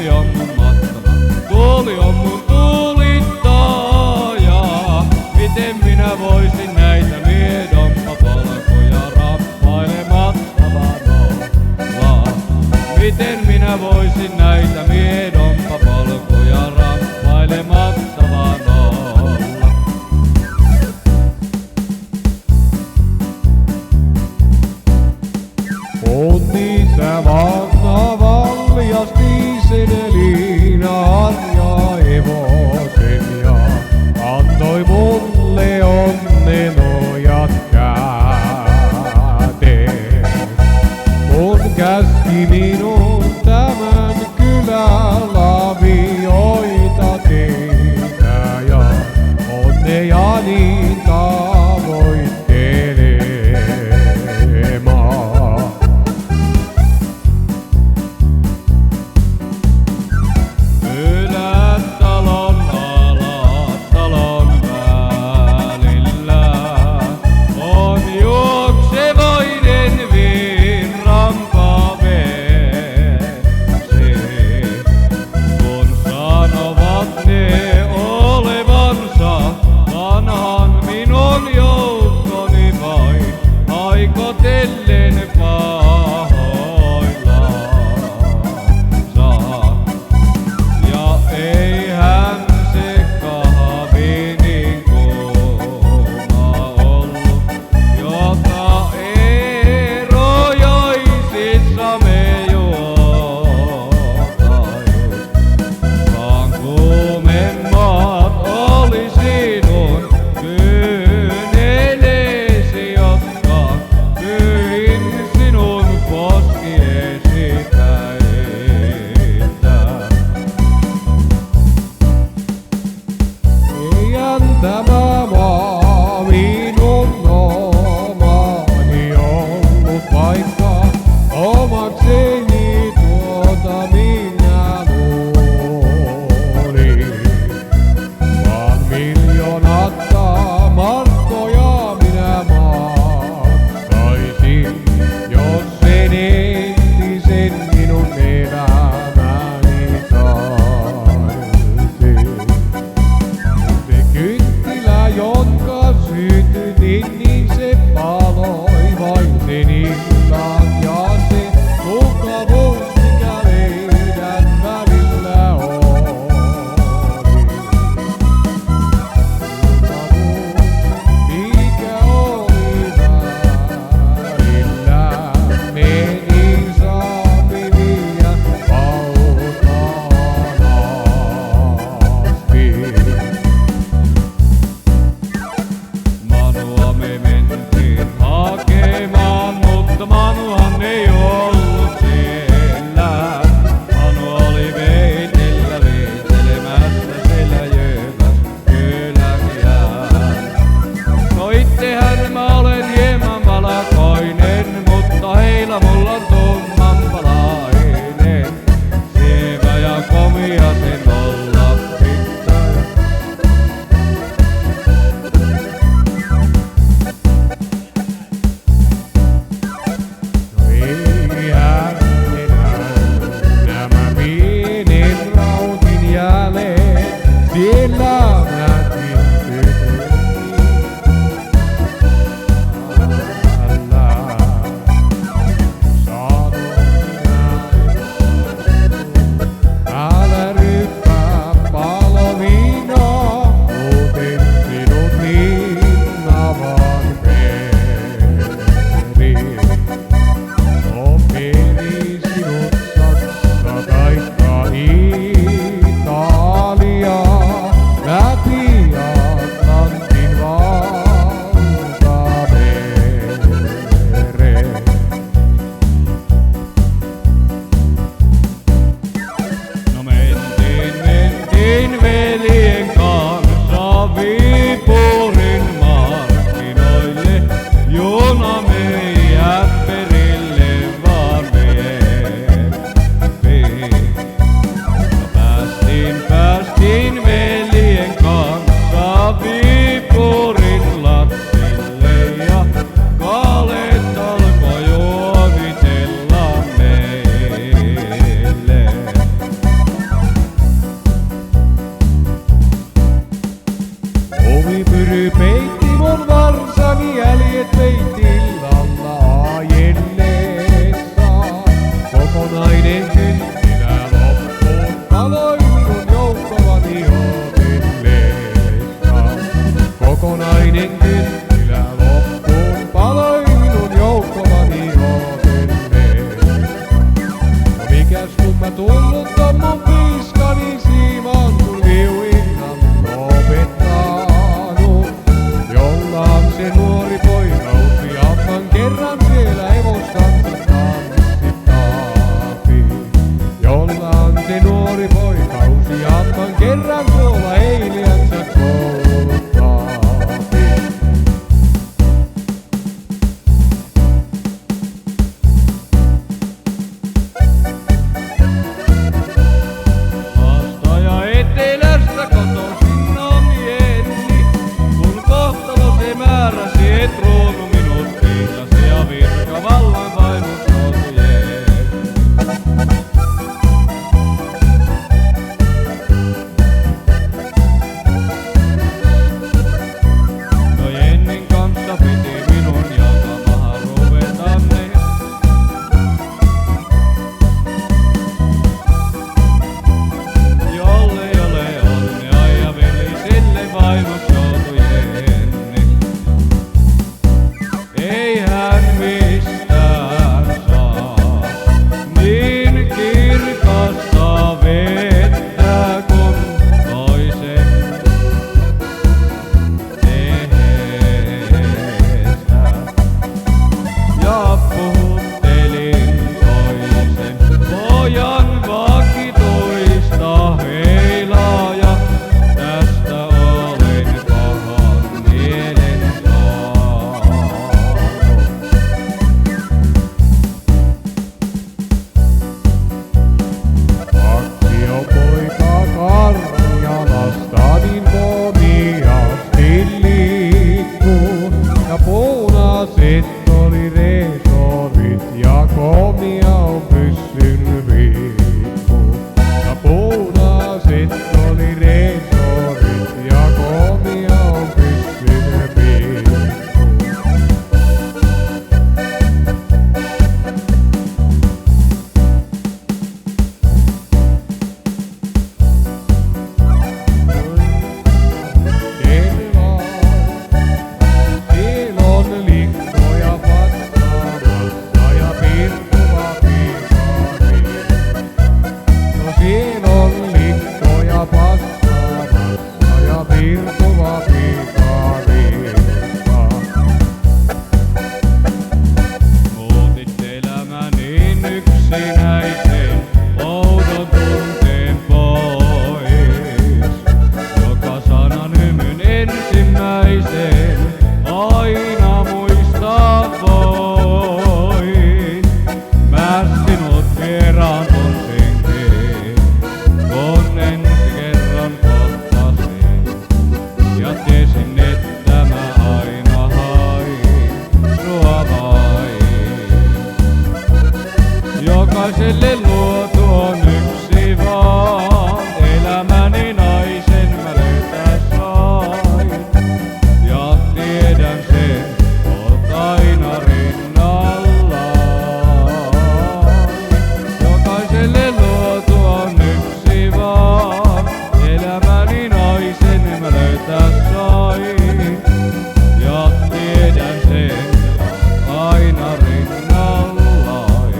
tuuli on mun mattona, tuuli on mun tuulittaja. Miten minä voisin näitä miedompapalkoja rappailematta vaan olla? Miten minä voisin näitä miedompapalkoja rappailematta vaan olla? On niissä vanha valjas dieselina harjaa hevosen ja antoi mulle onnen ojat käteen. Kun käski minun tämän kylän lavioita tehdä ja onnejani tavoittelemaan. Kylä ollaan se nuori poika, useamman kerran tuolla eiliänsä kouluttaapi. Maasta ja etelästä kotoisin on Jenni, kun kohtalo se määräsi, et ruunu minut piilasi ja virkavallan vaimustautujen. No Jennin kanssa piti minun jakamahan ruvetanne. Jolle ei ole onnea ja veliselle vaimustautu Jenni. Ei hän mistään saa niin kirkasta vettä kuin toisen tehdessä. Ja puhuttelin toisen pojan vakituista heilaa ja tästä olen pahan mielen saanut. Aktiopoika Karjalasta niin komiasti liikkuu, ja punaiset oli resorit ja komia on pyssyn viikku. Ja punaiset oli resorit ja komia on pyssyn viikku. Siellä on likkoja patsaamassa ja pirtuva pikari. No siellä on likkoja patsaamassa ja pirtuva pikari. Muutit elämän niin yksinäisen, oudon tunteen pois. Joka sanan hymyn ensimmäisen aina muistaa voin. Mä sinut vieraannun senkin, kun ensi kerran kohtasin. Ja tiesin, että mä aina hain sua vain. Jokaiselle luotu on yksi vaan, elämäni naisen mä löytää sain. Ja tiedän sen, oot aina rinnallaan. Jokaiselle luotu on yksi vaan, elämäni naisen mä löytää sain. Ja tiedän sen, oot aina rinnallaan.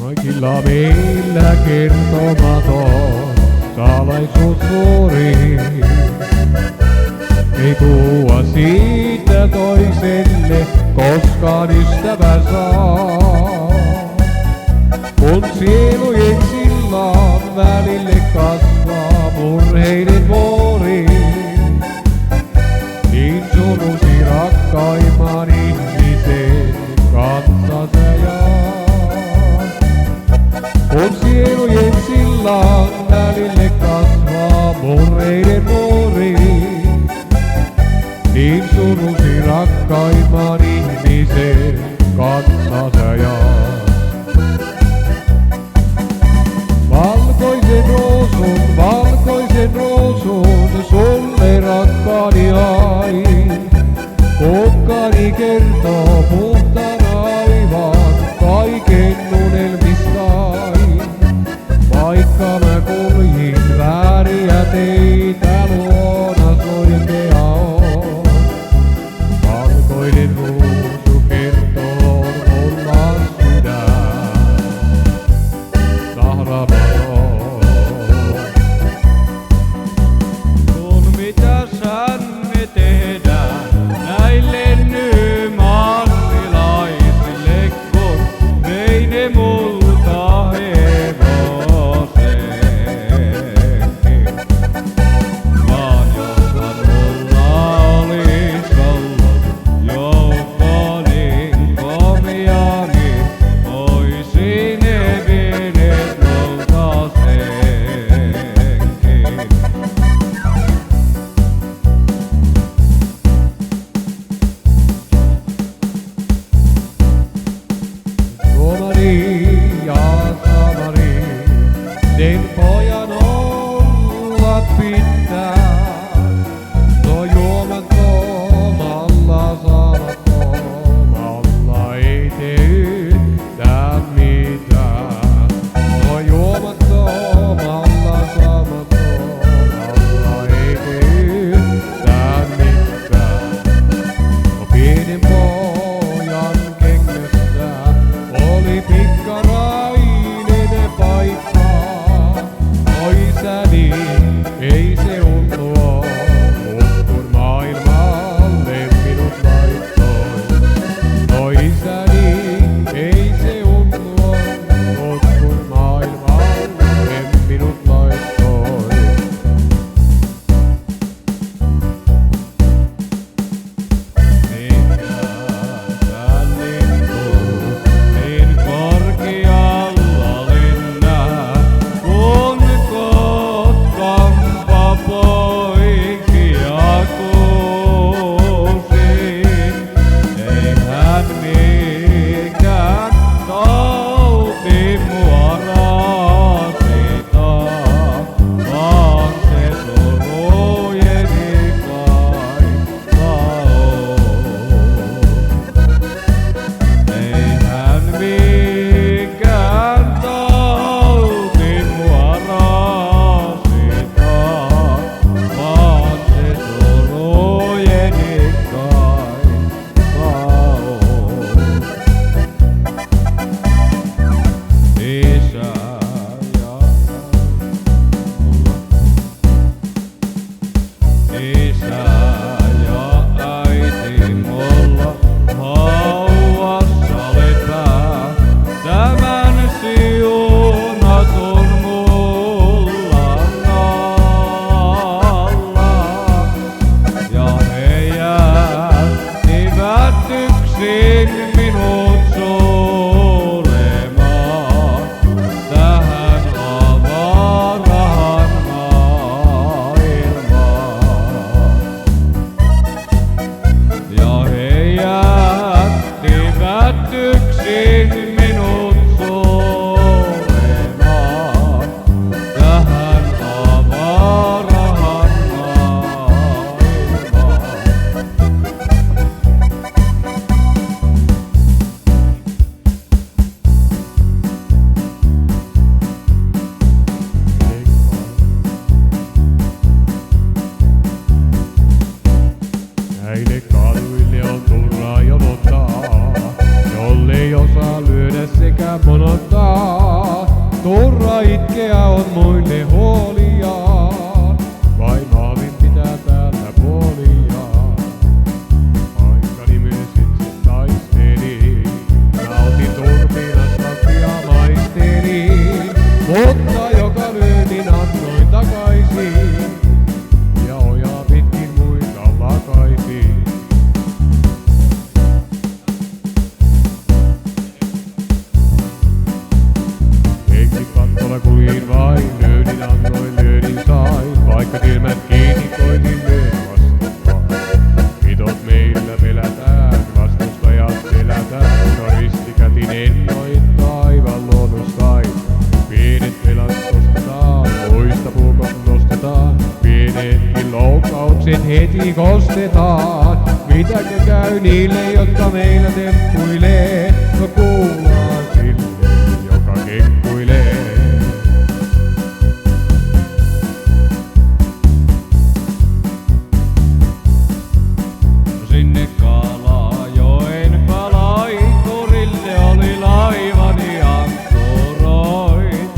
Kaikilla meillä kertomaton salaisuus suuri. Ei puhua siitä toiselle, koskaan ystävä saa. Kun sielujen sillan välille kasvaa murheiden vuori, niin surusi rakkaimman ihmisen kanssa sä jaat. Kun sielujen sillan välille kasvaa murheiden vuori, niin surusi rakkaimman ihmisen kanssa jäät yksin minut solemaan tähän avaraan maailmaan. Näille kaduille on turhaa jonottaa, jollei osaa lyödä sekä monottaa. Turha itkeä on muille huoliaan, vain maavin pitää päällä puoliaan. Aikani myös itse taisteli, nautin turpinasta ja maisteli, mutta joka lyönnin annoin takaisin. Ja ojaa pitkin muita lakaisin. Henki kattola kuljin vain, lyödin annoin, lyödin sain. Vaikka silmät kiinni koitin lyödä vastakkain. Hitot meillä pelätään, vastustajat selätään. No ristikätin ennoittaa aivan luonnostain. Pienet velat ostetaan, muista puukot nostetaan. Pienetkin loukkaukset heti kostetaan. Mitäkö käy niille, jotka meillä temppuilee? No kuullaan sille, joka kenkkuilee. Sinne Kalajoen kalaiturille oli laivani ankkuroit.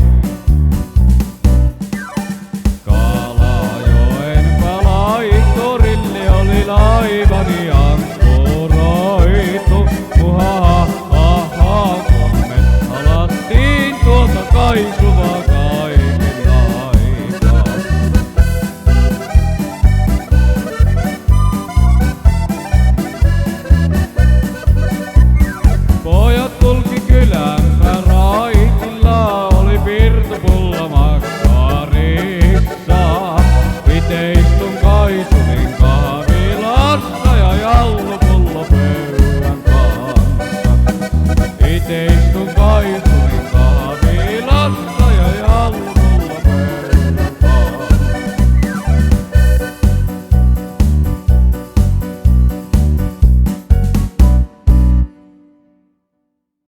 Kalajoen kalaiturille oli laivani ankkuroitu. Muhahaha, kun me alattiin tuota kaisuvaa kaiken aikaa. Pojat kulki kylämpää raitilla, oli pirtupulla makkarissa. Ite istun Kaisumin kahvilassa ja jallupullo pöydän kanssa. Ite istun Kaisumin